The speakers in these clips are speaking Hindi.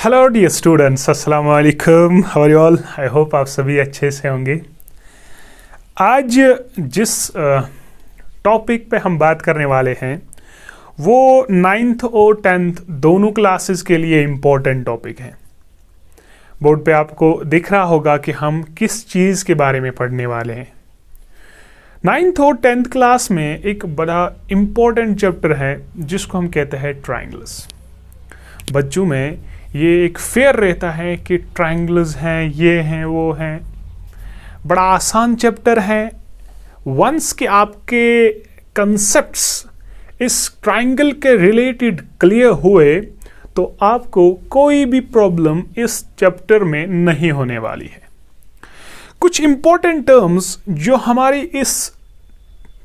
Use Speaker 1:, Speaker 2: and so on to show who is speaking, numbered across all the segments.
Speaker 1: हेलो डियर स्टूडेंट्स, अस्सलाम वालेकुम। How are you all? I hope आप सभी अच्छे से होंगे। आज जिस टॉपिक पे हम बात करने वाले हैं वो 9th और 10th दोनों क्लासेस के लिए इम्पोर्टेंट टॉपिक है। बोर्ड पे आपको दिख रहा होगा कि हम किस चीज़ के बारे में पढ़ने वाले हैं। 9th और 10th क्लास में एक बड़ा इम्पोर्टेंट चैप्टर है जिसको हम कहते हैं ट्रायंगल्स। बच्चों में ये एक फेयर रहता है कि ट्रायंगल्स हैं, ये हैं, वो हैं। बड़ा आसान चैप्टर है। वंस कि आपके कंसेप्ट्स इस ट्रायंगल के रिलेटेड क्लियर हुए तो आपको कोई भी प्रॉब्लम इस चैप्टर में नहीं होने वाली है। कुछ इंपॉर्टेंट टर्म्स जो हमारी इस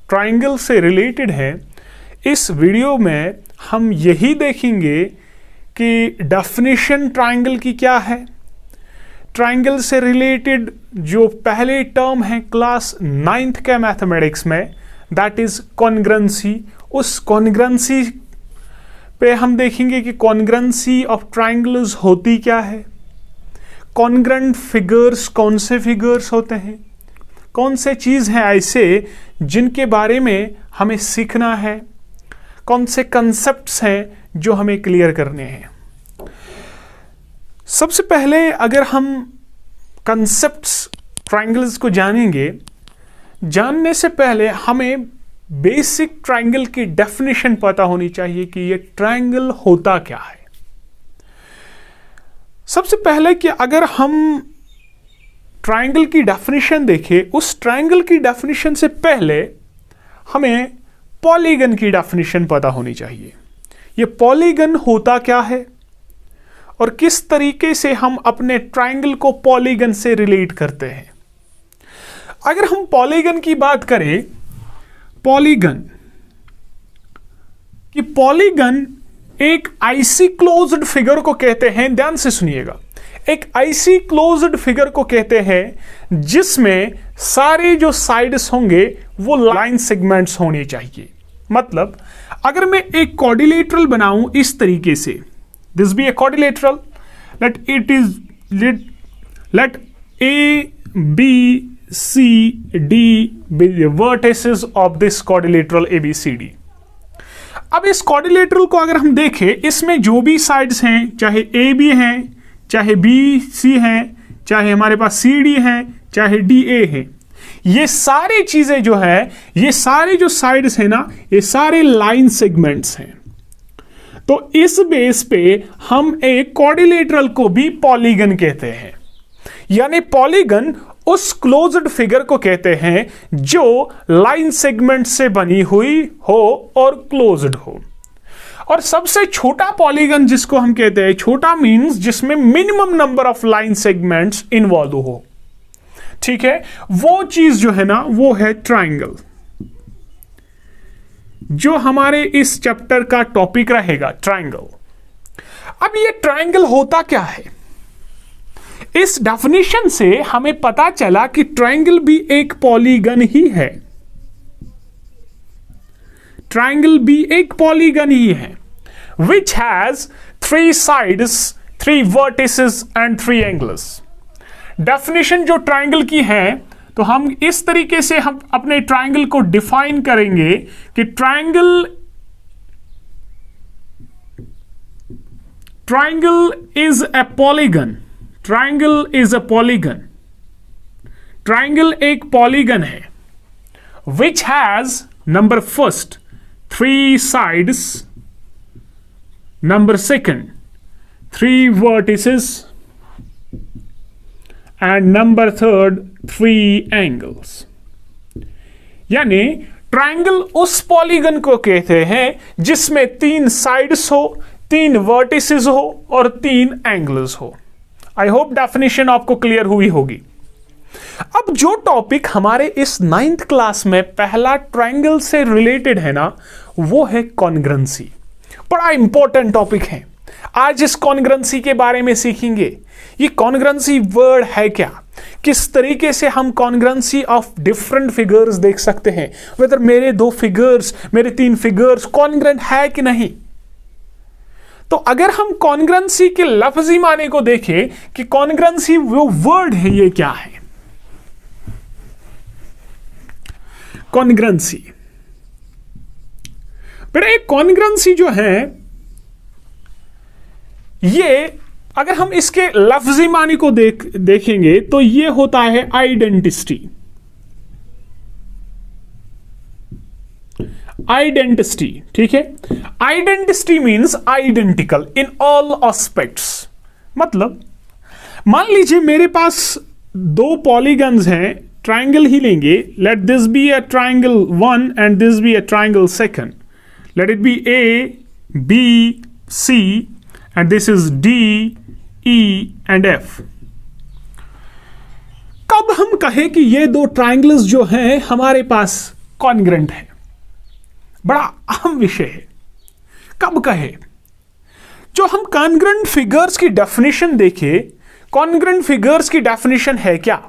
Speaker 1: ट्रायंगल से रिलेटेड हैं, इस वीडियो में हम यही देखेंगे कि डेफिनेशन ट्रायंगल की क्या है, ट्रायंगल से रिलेटेड जो पहले टर्म है क्लास 9th के मैथमेटिक्स में, दैट इज कॉन्ग्रुएंसी। उस कॉन्ग्रुएंसी पे हम देखेंगे कि कॉन्ग्रुएंसी ऑफ ट्रायंगल्स होती क्या है, कॉन्ग्रुएंट फिगर्स कौन से फिगर्स होते हैं, कौन से चीज़ हैं ऐसे जिनके बारे में हमें सीखना है, कौन से कंसेप्ट्स हैं जो हमें क्लियर करने हैं। सबसे पहले अगर हम कंसेप्ट्स ट्रायंगल्स को जानेंगे, जानने से पहले हमें बेसिक ट्रायंगल की डेफिनेशन पता होनी चाहिए कि ये ट्रायंगल होता क्या है। सबसे पहले कि अगर हम ट्रायंगल की डेफिनेशन देखें, उस ट्रायंगल की डेफिनेशन से पहले हमें पॉलीगन की डेफिनेशन पता होनी चाहिए। ये पॉलीगन होता क्या है और किस तरीके से हम अपने ट्रायंगल को पॉलीगन से रिलेट करते हैं। अगर हम पॉलीगन की बात करें, पॉलीगन एक ऐसी क्लोज्ड फिगर को कहते हैं, ध्यान से सुनिएगा, एक ऐसी क्लोज्ड फिगर को कहते हैं जिसमें सारे जो साइड्स होंगे वो लाइन सेगमेंट्स होने चाहिए। मतलब अगर मैं एक क्वाड्रिलेटरल बनाऊं इस तरीके से, this be a quadrilateral, let A, B, C, D be the vertices of this quadrilateral ABCD। अब इस क्वाड्रिलेटरल को अगर हम देखें, इसमें जो भी साइड्स हैं, चाहे AB हैं, चाहे BC हैं, चाहे हमारे पास CD हैं, चाहे DA हैं, ये सारी चीजें जो है, ये सारे जो साइड्स हैं ना, ये सारे लाइन सेगमेंट्स हैं। तो इस बेस पे हम एक क्वाड्रिलेटरल को भी पॉलीगन कहते हैं। यानी पॉलीगन उस क्लोज्ड फिगर को कहते हैं जो लाइन सेगमेंट से बनी हुई हो और क्लोज्ड हो। और सबसे छोटा पॉलीगन जिसको हम कहते हैं, छोटा मींस जिसमें minimum number of line segments involve हो, ठीक है, वो चीज जो है ना वो है ट्रायंगल, जो हमारे इस चैप्टर का टॉपिक रहेगा, ट्रायंगल। अब ये ट्रायंगल होता क्या है? इस डेफिनेशन से हमें पता चला कि ट्रायंगल भी एक पॉलीगन ही है। ट्रायंगल भी एक पॉलीगन ही है, which has 3 sides, 3 vertices and 3 angles। Definition जो ट्रायंगल की है, तो हम इस तरीके से हम अपने ट्रायंगल को डिफाइन करेंगे कि triangle is a polygon. Triangle is a polygon. Triangle एक पॉलीगन है which has number first 3 sides, number second 3 vertices and number third 3 angles। यानी ट्रायंगल उस पॉलीगन को कहते हैं जिसमें 3 साइड्स हो, 3 वर्टिसेस हो और 3 एंगल्स हो। आई होप डेफिनेशन आपको क्लियर हुई होगी। अब जो टॉपिक हमारे इस 9th क्लास में पहला ट्रायंगल से रिलेटेड है ना, वो है कॉन्ग्रुएंसी। बड़ा इंपॉर्टेंट टॉपिक है। आज इस कॉन्ग्रुएंसी के बारे में सीखेंगे। ये कॉन्ग्रुएंसी वर्ड है क्या, किस तरीके से हम कॉन्ग्रुएंसी ऑफ डिफरेंट फिगर्स देख सकते हैं, वेदर मेरे 2 फिगर्स, मेरे 3 फिगर्स कॉन्ग्रुएंट है कि नहीं। तो अगर हम कॉन्ग्रेंसी के लफ्जी माने को देखें कि कॉन्ग्रेंसी वो वर्ड है, ये क्या है कॉन्ग्रेंसी? बेटा एक कॉन्ग्रेंसी जो है ये अगर हम इसके लफ्जी माने को देखेंगे तो ये होता है आइडेंटिटी। आइडेंटिटी, ठीक है। Identity means identical in all aspects. मतलब मान लीजिए मेरे पास दो पॉलीगन्स हैं, ट्राइंगल ही लेंगे, let this be a triangle 1 and this be a triangle 2, late it B A, B, C and this is D, E and F। कब हम कहें कि ये दो ट्राइंगल्स जो हैं हमारे पास कॉन्ग्रेंट है? बड़ा अहम विषय है, कब कहे? जो हम कॉन्ग्रेंट फिगर्स की डेफिनेशन देखें, कॉन्ग्रेंट फिगर्स की डेफिनेशन है क्या?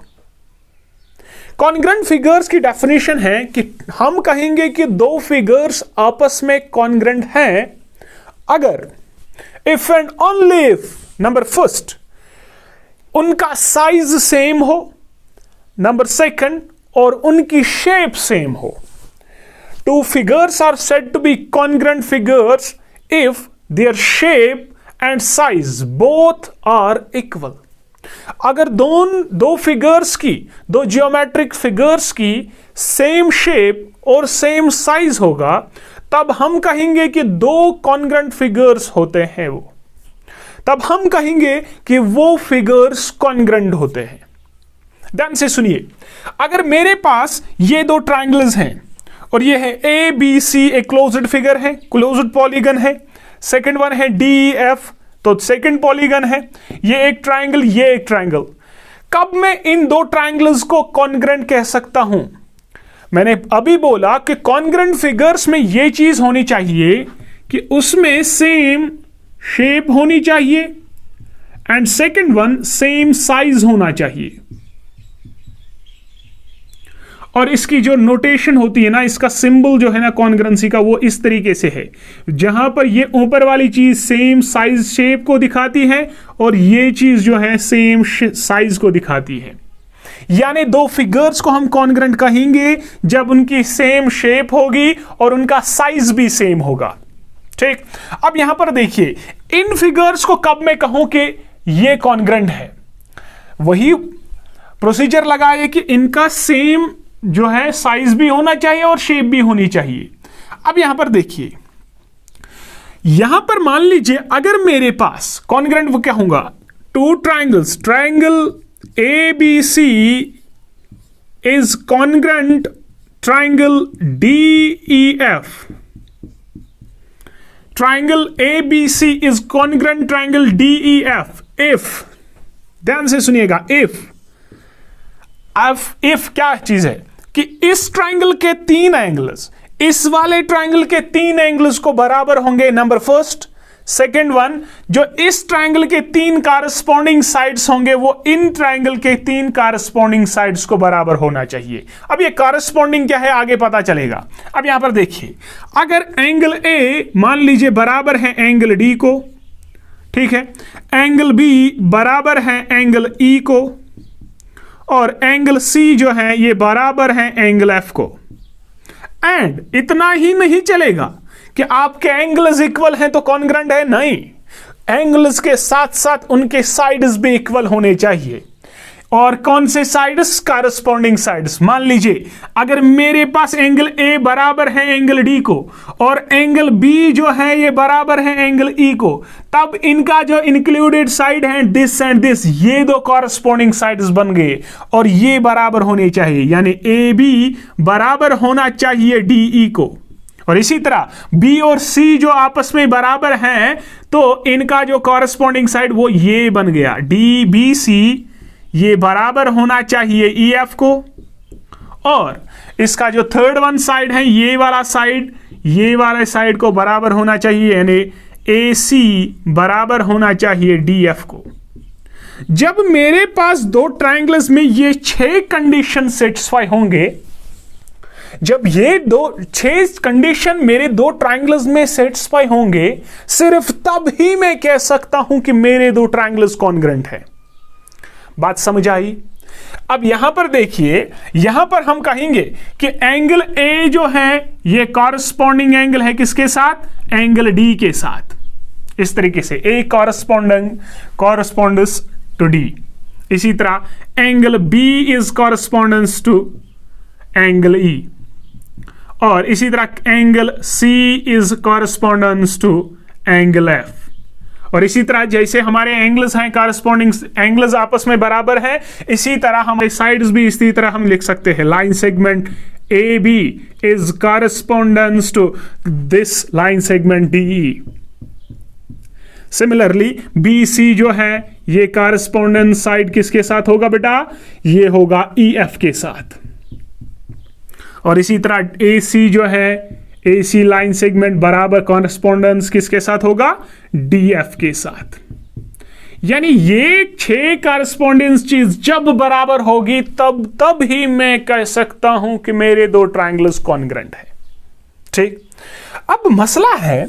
Speaker 1: कॉन्ग्रेंट फिगर्स की डेफिनेशन है कि हम कहेंगे कि दो फिगर्स आपस में कॉन्ग्रेंट हैं अगर if and only if, number first, उनका साइज सेम हो, नंबर सेकंड, और उनकी शेप सेम हो। Two figures are said to be congruent figures if their shape and size both are equal। अगर दो फिगर्स की, दो जियोमेट्रिक फिगर्स की सेम शेप और सेम साइज होगा तब हम कहेंगे कि दो कॉन्ग्रेंट फिगर्स होते हैं वो, तब हम कहेंगे कि वो फिगर्स कॉन्ग्रेंट होते हैं। ध्यान से सुनिए, अगर मेरे पास ये दो ट्राइंगल्स हैं और ये है A B C, एक क्लोज्ड फिगर है, क्लोज्ड पॉलीगन है, सेकंड वन है D E F, तो सेकंड पॉलीगन है, ये एक ट्राइंगल, ये एक ट्राइंगल। कब मैं इन दो ट्राइंगल्स को कॉन्ग्रेंट कह सकता हूं? मैंने अभी बोला कि कॉन्ग्रेंट फिगर्स में ये चीज होनी चाहिए कि उसमें सेम शेप होनी चाहिए and second one same size होना चाहिए। और इसकी जो नोटेशन होती है ना, इसका सिंबल जो है ना कॉन्ग्रेंसी का, वो इस तरीके से है, जहां पर ये ऊपर वाली चीज सेम साइज शेप को दिखाती है और ये चीज जो है सेम साइज को दिखाती है। यानी दो फिगर्स को हम कॉन्ग्रेंट कहेंगे जब उनकी सेम शेप होगी और उनका साइज भी सेम होगा। ठीक, अब यहां पर देखिए, इन फिगर्स को कब मैं कहूं कि ये कॉन्ग्रेंट है, वही प्रोसीजर लगाए कि इनका सेम जो है साइज भी होना चाहिए और शेप भी होनी चाहिए। अब यहां पर देखिए, यहां पर मान लीजिए अगर मेरे पास कॉन्ग्रेंट वो क्या होगा, two triangles, triangle ABC is congruent triangle DEF, triangle ABC is congruent triangle DEF if, ध्यान से सुनिएगा, if क्या चीज है कि इस ट्राइंगल के तीन एंगल्स, इस वाले ट्राइंगल के तीन एंगल्स को बराबर होंगे, नंबर फर्स्ट। सेकेंड वन, जो इस ट्राइंगल के तीन कारस्पॉन्डिंग साइड्स होंगे वो इन ट्राइंगल के तीन कारस्पॉन्डिंग साइड्स को बराबर होना चाहिए। अब ये कारस्पॉन्डिंग क्या है आगे पता चलेगा। अब यहां पर देखिए, अगर एंगल A मान लीजिए बराबर है एंगल D को, ठीक है, एंगल B बराबर है एंगल E को, और एंगल C जो है ये बराबर है एंगल F को। एंड इतना ही नहीं चलेगा कि आपके एंगल्स इक्वल हैं तो कॉन्ग्रेंट है, नहीं, एंगल्स के साथ साथ उनके साइड्स भी इक्वल होने चाहिए। और कौन से साइड्स? कारस्पॉन्डिंग साइड्स। मान लीजिए अगर मेरे पास एंगल A बराबर है एंगल D को और एंगल B जो है ये बराबर है एंगल E को, तब इनका जो इंक्लूडेड साइड है दिस एंड दिस, ये दो कॉरस्पॉन्डिंग साइड्स बन गए और ये बराबर होने चाहिए, यानी AB बराबर होना चाहिए DE को। और इसी तरह B और C जो आपस में बराबर हैं तो इनका जो कॉरस्पॉन्डिंग साइड वो ये बन गया, DBC ये बराबर होना चाहिए EF को, और इसका जो थर्ड वन साइड है ये वाला साइड, ये वाले साइड को बराबर होना चाहिए, यानी AC बराबर होना चाहिए DF को। जब मेरे पास दो ट्राइंगल्स में ये 6 कंडीशन सेटिस्फाई होंगे जब ये 6 कंडीशन मेरे 2 ट्रायंगल्स में सेटिस्फाई होंगे, सिर्फ तब ही मैं कह सकता हूं कि मेरे 2 ट्रायंगल्स कॉन्ग्रुएंट है। बात समझ आई? अब यहां पर देखिए, यहां पर हम कहेंगे कि एंगल ए जो है ये कॉरस्पॉन्डिंग एंगल है किसके साथ? एंगल डी के साथ। इस तरीके से ए कॉरस्पॉन्ड्स टू डी। इसी तरह angle B is correspondence to angle E, और इसी तरह angle C is correspondence to angle F. और इसी तरह जैसे हमारे एंगल्स हैं, कॉरस्पॉन्डिंग एंगल्स आपस में बराबर हैं, इसी तरह हमारे साइड्स भी इसी तरह हम लिख सकते हैं। Line segment A B is correspondence to this line segment D E. Similarly B C जो है ये कॉरस्पॉन्डेंस साइड किसके साथ होगा बेटा? ये होगा ई एफ के साथ। और इसी तरह ए सी जो है, ए सी लाइन सेगमेंट बराबर कॉरस्पॉन्डेंस किसके साथ होगा? डी एफ के साथ। यानी ये 6 कॉरस्पॉन्डेंस चीज जब बराबर होगी तब ही मैं कह सकता हूं कि मेरे 2 ट्रायंगल्स कॉन्ग्रुएंट है। ठीक, अब मसला है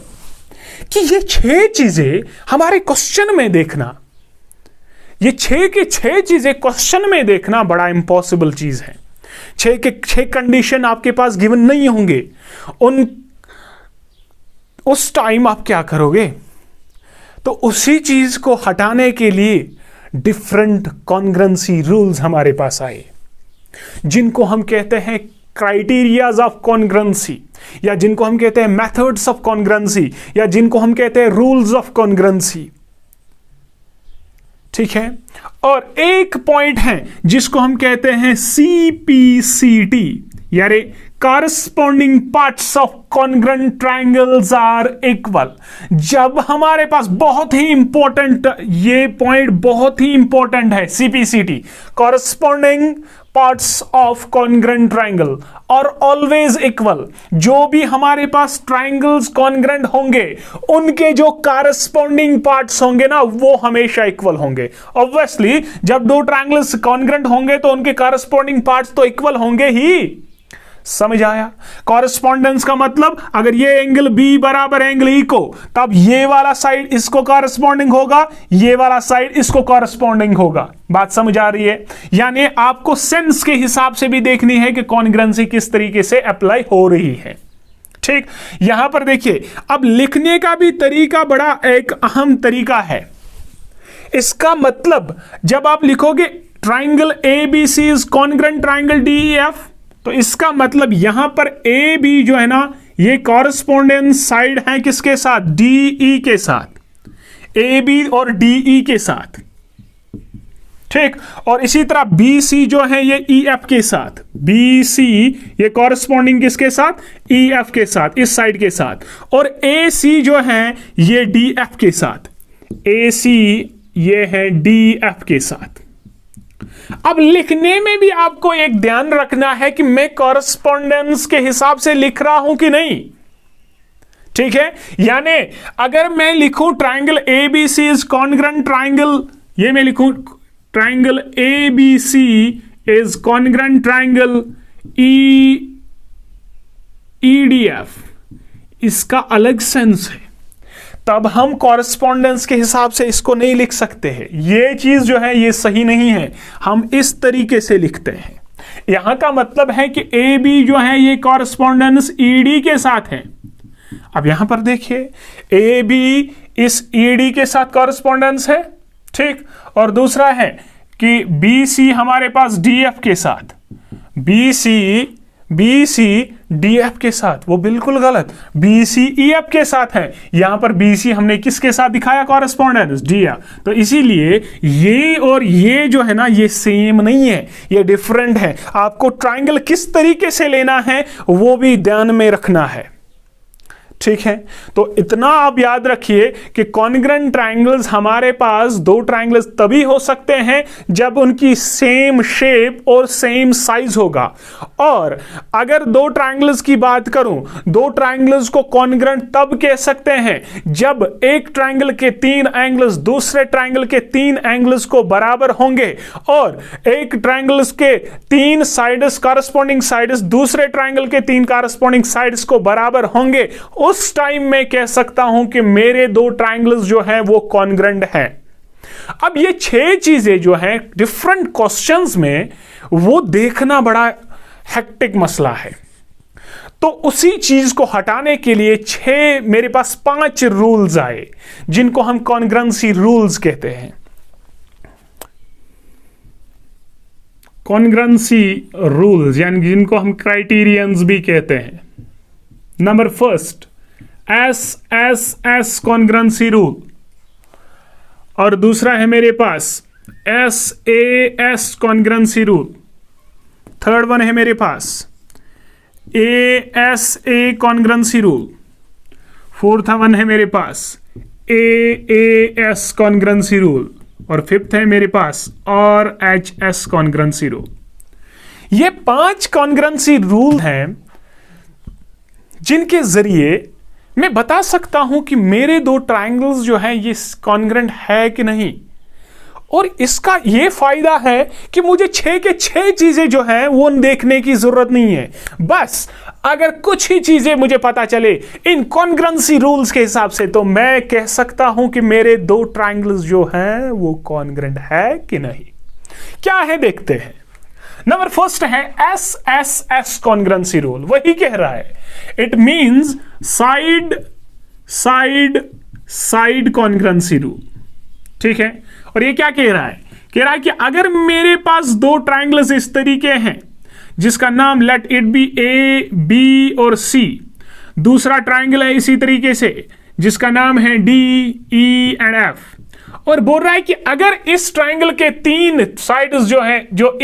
Speaker 1: कि ये 6 चीजें हमारे क्वेश्चन में देखना, ये 6 की 6 चीजें क्वेश्चन में देखना बड़ा इंपॉसिबल चीज है। 6 के 6 कंडीशन आपके पास गिवन नहीं होंगे। उस टाइम आप क्या करोगे? तो उसी चीज को हटाने के लिए डिफरेंट कॉन्ग्रुएंसी रूल्स हमारे पास आए, जिनको हम कहते हैं क्राइटेरियाज ऑफ कॉन्ग्रुएंसी, या जिनको हम कहते हैं मेथड्स ऑफ कॉन्ग्रुएंसी, या जिनको हम कहते हैं रूल्स ऑफ कॉन्ग्रुएंसी। ठीक है, और एक पॉइंट है जिसको हम कहते हैं CPCT, यानी corresponding parts of congruent triangles are equal. जब हमारे पास बहुत ही इंपॉर्टेंट, ये पॉइंट बहुत ही इंपॉर्टेंट है, CPCT, corresponding parts of congruent triangle और ऑलवेज इक्वल। जो भी हमारे पास ट्रायंगल्स कॉन्ग्रुएंट होंगे उनके जो कॉरस्पॉन्डिंग पार्ट्स होंगे ना, वो हमेशा इक्वल होंगे। ऑब्वियसली जब 2 ट्रायंगल्स कॉन्ग्रुएंट होंगे तो उनके कॉरस्पॉन्डिंग पार्ट्स तो इक्वल होंगे ही। समझ आया? कॉरस्पॉन्डेंस का मतलब अगर ये एंगल बी बराबर एंगल ई को, तब ये वाला साइड इसको कॉरस्पॉन्डिंग होगा, ये वाला साइड इसको कॉरस्पॉन्डिंग होगा। बात समझ आ रही है? यानी आपको सेंस के हिसाब से भी देखनी है कि कॉन्ग्रुएंसी किस तरीके से अप्लाई हो रही है। ठीक, यहां पर देखिए, अब लिखने का भी तरीका बड़ा एक अहम तरीका है। इसका मतलब जब आप लिखोगे triangle A B C is congruent triangle D E F, तो इसका मतलब यहां पर ए बी जो है ना, ये कॉरस्पॉन्डेंस साइड है किसके साथ? डी ई के साथ, ए बी और डी ई के साथ। ठीक, और इसी तरह बी सी जो है ये ई एफ के साथ, बी सी ये कॉरस्पॉन्डिंग किसके साथ? ई एफ के साथ, इस साइड के साथ। और ए सी जो है ये डी एफ के साथ, ए सी ये है डी एफ के साथ। अब लिखने में भी आपको एक ध्यान रखना है कि मैं कॉरस्पॉन्डेंस के हिसाब से लिख रहा हूं कि नहीं। ठीक है, यानी अगर मैं लिखूं triangle A B C is congruent triangle, ये मैं लिखूं triangle A B C is congruent triangle E D F, इसका अलग सेंस है। तब हम कॉरस्पॉन्डेंस के हिसाब से इसको नहीं लिख सकते हैं। ये चीज जो है ये सही नहीं है, हम इस तरीके से लिखते हैं। यहां का मतलब है कि ए बी जो है ये कॉरस्पॉन्डेंस ई डी के साथ है। अब यहां पर देखिए, ए बी इस ई डी के साथ कॉरस्पॉन्डेंस है। ठीक, और दूसरा है कि बी सी हमारे पास डी एफ के साथ, बी सी डी एफ के साथ, वो बिल्कुल गलत, बी सी ई एफ के साथ है। यहां पर बी सी हमने किसके साथ दिखाया? Correspondence D F. तो इसीलिए ये और ये जो है ना, ये सेम नहीं है, ये डिफरेंट है। आपको ट्राइंगल किस तरीके से लेना है वो भी ध्यान में रखना है। ठीक है, तो इतना आप याद रखिए कि कॉन्ग्रुएंट ट्रायंगल्स हमारे पास दो ट्रायंगल्स तभी हो सकते हैं जब उनकी सेम शेप और सेम साइज होगा। और अगर दो ट्रायंगल्स की बात करूं, दो ट्रायंगल्स को कॉन्ग्रुएंट तब कह सकते हैं जब एक ट्रायंगल के तीन एंगल्स दूसरे ट्रायंगल के तीन एंगल्स को बराबर होंगे और एक ट्रायंगल्स के तीन साइड्स कॉरस्पॉन्डिंग साइड्स दूसरे ट्रायंगल के तीन कॉरस्पॉन्डिंग साइड्स को बराबर होंगे। उस टाइम मैं कह सकता हूं कि मेरे दो ट्रायंगल्स जो हैं वो कॉन्ग्रुएंट हैं। अब ये 6 चीजें जो हैं डिफरेंट क्वेश्चंस में वो देखना बड़ा हेक्टिक मसला है, तो उसी चीज को हटाने के लिए 6 मेरे पास 5 रूल्स आए जिनको हम कॉन्ग्रुएंसी रूल्स कहते हैं। कॉन्ग्रुएंसी रूल्स यानी जिनको हम क्राइटेरियंस भी कहते हैं। Number first S congruency rule, और दूसरा है मेरे पास S congruency rule. Third one है मेरे पास A congruency rule. Fourth one है मेरे पास एस कॉन्ग्रुएंसी रूल, और फिफ्थ है मेरे पास RHS कॉन्ग्रुएंसी रूल। ये 5 कॉन्ग्रुएंसी रूल हैं जिनके जरिए मैं बता सकता हूं कि मेरे दो ट्रायंगल्स जो हैं ये कॉन्ग्रुएंट है कि नहीं। और इसका ये फायदा है कि मुझे 6 के 6 चीजें जो हैं वो देखने की जरूरत नहीं है। बस अगर कुछ ही चीजें मुझे पता चले इन कॉन्ग्रुएंसी रूल्स के हिसाब से तो मैं कह सकता हूं कि मेरे दो ट्रायंगल्स जो हैं वो कॉन्ग्रुएंट है कि नहीं। क्या है देखते हैं। नंबर फर्स्ट है एस कॉन्ग्रुएंसी रूल। वही कह रहा है it means side congruency rule. ठीक है, और ये क्या कह रहा है कि अगर मेरे पास दो ट्रायंगल्स इस तरीके हैं जिसका नाम let it be A B और सी, दूसरा ट्रायंगल है इसी तरीके से जिसका नाम है डी ई एंड एफ, और बोल रहा है कि अगर इस ट्रायंगल के 3 साइड्स जो हैं जो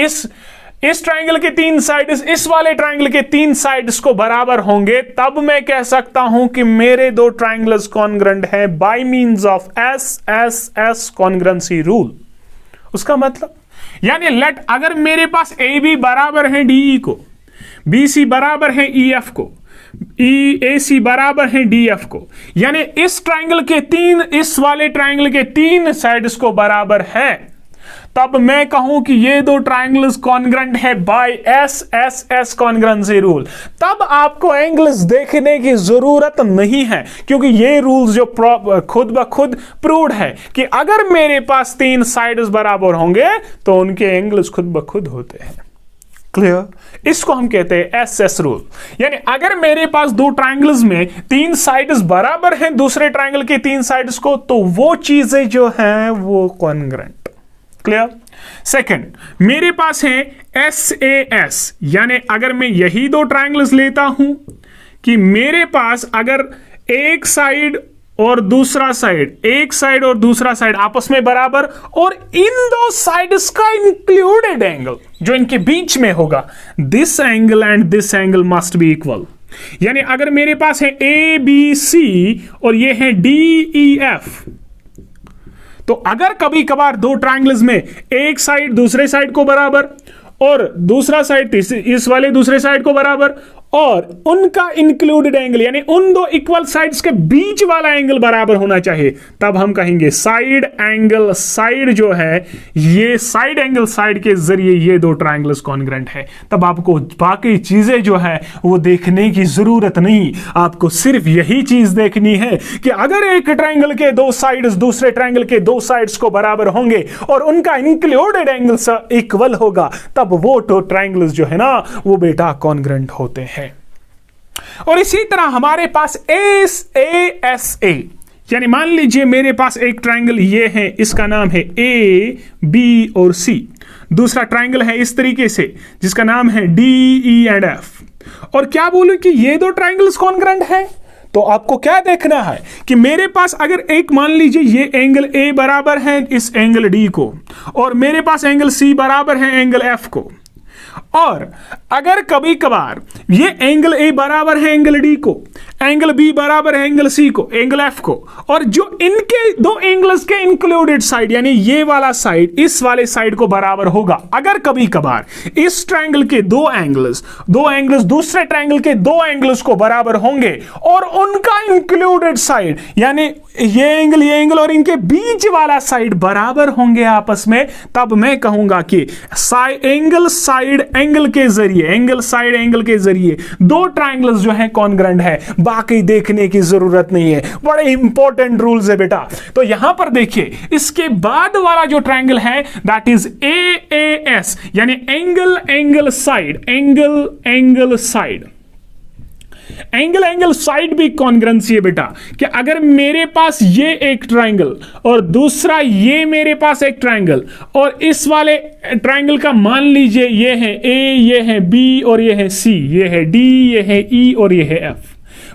Speaker 1: इस ट्रायंगल के 3 साइड्स इस वाले ट्रायंगल के 3 साइड्स को बराबर होंगे, तब मैं कह सकता हूं कि मेरे दो ट्रायंगल्स कॉन्ग्रुएंट हैं by means of S congruency rule. उसका मतलब यानी लेट अगर मेरे पास ए बी बराबर है डी ई को, बी सी बराबर है ई एफ को, ए सी बराबर है डी एफ को, यानी इस ट्रायंगल के 3 इस वाले ट्रायंगल के 3 साइड्स को बराबर है, तब मैं कहूं कि ये दो ट्रायंगल्स कॉन्ग्रुएंट है बाय एस कॉन्ग्रुएंसी रूल। तब आपको एंगल्स देखने की जरूरत नहीं है, क्योंकि ये रूल्स जो खुद ब खुद प्रूव्ड है कि अगर मेरे पास 3 साइड्स बराबर होंगे तो उनके एंगल्स खुद ब खुद होते हैं। क्लियर? इसको हम कहते हैं एस रूल। यानी अगर मेरे पास दो ट्रायंगल्स में 3 साइड्स बराबर हैं दूसरे ट्रायंगल के 3 साइड्स को, तो वो चीजें जो हैं वो कॉन्ग्रुएंट। क्लियर? सेकंड, मेरे पास है SAS, यानी अगर मैं यही दो ट्रायंगल्स लेता हूं कि मेरे पास अगर एक साइड और दूसरा साइड आपस में बराबर और इन दो साइड्स का इंक्लूडेड एंगल जो इनके बीच में होगा, this angle and this angle must be equal. यानी अगर मेरे पास है ABC और ये है DEF, तो अगर कभी कभार दो ट्रायंगल्स में एक साइड दूसरे साइड को बराबर और दूसरा साइड इस वाले दूसरे साइड को बराबर और उनका इंक्लूडेड एंगल यानी उन दो इक्वल साइड्स के बीच वाला एंगल बराबर होना चाहिए, तब हम कहेंगे साइड एंगल साइड जो है ये साइड एंगल साइड के जरिए ये दो ट्रायंगल्स कॉन्ग्रुएंट है। तब आपको बाकी चीजें जो है वो देखने की जरूरत नहीं, आपको सिर्फ यही चीज देखनी है कि अगर एक ट्रायंगल के 2 साइड्स दूसरे ट्रायंगल के 2 साइड्स को बराबर होंगे और उनका इंक्लूडेड एंगल इक्वल होगा, तब वो दो ट्रायंगल्स जो है ना वो बेटा कॉन्ग्रुएंट होते हैं। और इसी तरह हमारे पास ASA, यानी मान लीजिए मेरे पास एक ट्रायंगल ये है, इसका नाम है A, B और C, दूसरा ट्रायंगल है इस तरीके से जिसका नाम है D, E एंड F, और क्या बोलूं कि ये दो ट्रायंगल्स कॉन्ग्रुएंट है, तो आपको क्या देखना है कि मेरे पास अगर एक मान लीजिए ये एंगल A बराबर है इस एंगल D को और मेरे पास एंगल C बराबर है एंगल F को, और अगर कभी कभार ये एंगल ए बराबर है एंगल डी को, एंगल बी बराबर है एंगल सी को, एंगल एफ को, और जो इनके दो एंगल्स के इंक्लूडेड साइड यानी ये वाला साइड इस वाले साइड को बराबर होगा, अगर कभी कभार इस ट्रायंगल के दो एंगल्स दूसरे ट्रायंगल के दो एंगल्स को बराबर होंगे और उनका इंक्लूडेड साइड यानी ये एंगल और इनके बीच वाला साइड बराबर होंगे आपस में, तब मैं कहूंगा कि एंगल साइड एंगल के जरिए दो ट्रायंगल्स जो हैं कॉन्ग्रेंट है, बाकी देखने की जरूरत नहीं है। बड़े इंपॉर्टेंट रूल्स है बेटा। तो यहां पर देखिए इसके बाद वाला जो ट्रायंगल है दैट इज AAS यानी एंगल साइड भी कॉन्ग्रेंसी है बेटा, कि अगर मेरे पास ये एक ट्रायंगल और दूसरा ये मेरे पास एक ट्रायंगल और इस वाले ट्रायंगल का मान लीजिए ये है A, ये है B और ये है C, ये है D, ये है E और ये है F।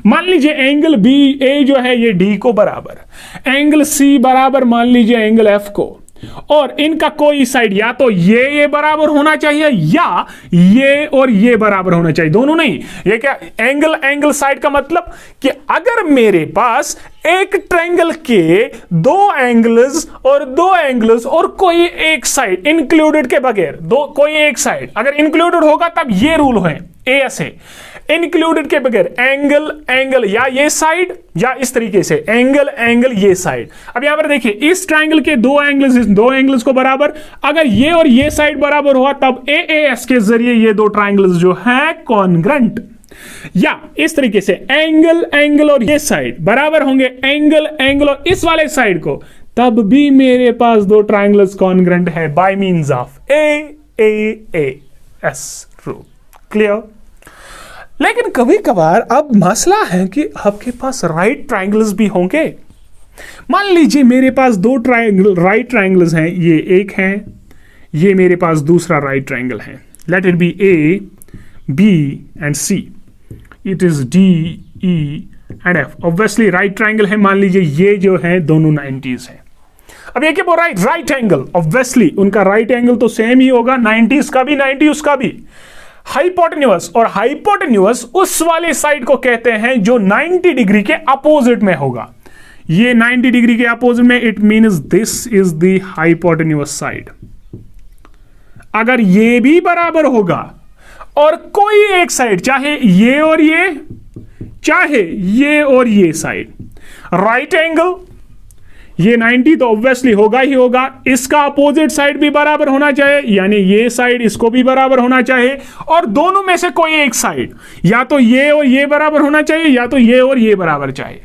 Speaker 1: मान लीजिए एंगल A जो है ये D को बराबर, एंगल C बराबर मान लीजिए एंगल F को, और इनका कोई साइड या तो ये बराबर होना चाहिए या ये और ये बराबर होना चाहिए, दोनों नहीं। ये क्या एंगल साइड का मतलब कि अगर मेरे पास एक ट्रायंगल के दो एंगल्स और कोई एक साइड इंक्लूडेड के बगैर कोई एक साइड अगर इंक्लूडेड होगा तब ये रूल है ऐसे, इंक्लूडेड के बगैर एंगल या ये साइड या इस तरीके से एंगल ये साइड। अब यहां पर देखिए इस ट्रायंगल के दो एंगल्स को बराबर, अगर ये और ये साइड बराबर हुआ तब AAS के जरिए ये दो ट्रायंगल्स जो है कॉन्ग्रेंट, या इस तरीके से एंगल और ये साइड बराबर होंगे एंगल और इस वाले साइड को, तब भी मेरे पास दो ट्रायंगल्स कॉन्ग्रेंट है by means of AAS rule. Clear? लेकिन कभी कभार अब मसला है कि आपके पास राइट ट्रायंगल्स भी होंगे। मान लीजिए मेरे पास दो राइट ट्रायंगल्स हैं, ये एक है, ये मेरे पास दूसरा राइट ट्रायंगल है, late it B A, B and C, it is D, E and F। Obviously right triangle है, मान लीजिए ये जो है दोनों 90s है। अब ये क्या बोल रहा है राइट एंगल, ऑब्वियसली उनका राइट एंगल तो सेम ही होगा, 90s का भी 90 उसका भी। हाइपोटेन्यूअस, और हाइपोटेन्यूअस उस वाले साइड को कहते हैं जो 90 डिग्री के अपोजिट में होगा। ये 90 डिग्री के अपोजिट में, it means this is the hypotenuse side. अगर ये भी बराबर होगा और कोई एक साइड चाहे ये और ये साइड राइट एंगल, ये 90 तो ऑब्वियसली होगा ही होगा, इसका अपोजिट साइड भी बराबर होना चाहिए यानी ये साइड इसको भी बराबर होना चाहिए, और दोनों में से कोई एक साइड या तो ये और ये बराबर होना चाहिए या तो ये और ये बराबर चाहिए।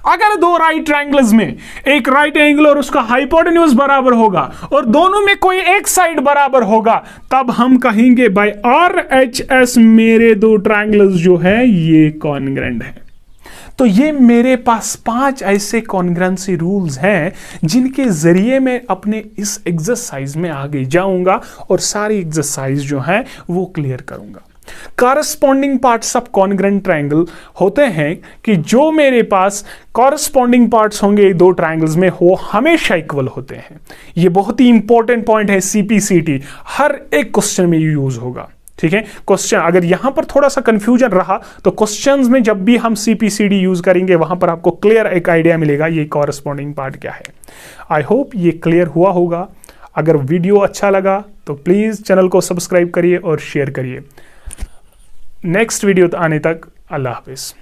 Speaker 1: अगर दो राइट ट्रायंगल्स में एक राइट एंगल और उसका हाइपोटेन्यूज बराबर होगा और दोनों में कोई एक साइड बराबर होगा, तब हम कहेंगे बाय RHS मेरे दो ट्रायंगल्स जो है ये कॉन्ग्रेंट है। तो ये मेरे पास 5 ऐसे कॉन्ग्रेंसी रूल्स हैं जिनके जरिए मैं अपने इस एक्सरसाइज में आगे जाऊंगा और सारी एक्सरसाइज जो है वो क्लियर करूंगा। Corresponding parts of congruent triangle होते हैं कि जो मेरे पास कॉरस्पॉन्डिंग पार्ट्स होंगे दो ट्रायंगल्स में वो हमेशा इक्वल होते हैं। ये बहुत ही इंपॉर्टेंट पॉइंट है, CPCT हर एक क्वेश्चन में यूज होगा। ठीक है, क्वेश्चन अगर यहां पर थोड़ा सा कंफ्यूजन रहा तो क्वेश्चंस में जब भी हम CPCT यूज करेंगे वहां पर आपको क्लियर एक आइडिया मिलेगा ये कॉरस्पॉन्डिंग पार्ट क्या है। आई होप ये क्लियर हुआ होगा। अगर वीडियो अच्छा लगा तो प्लीज चैनल को सब्सक्राइब करिए और शेयर करिए। नेक्स्ट वीडियो आने तक अल्लाह हाफिज।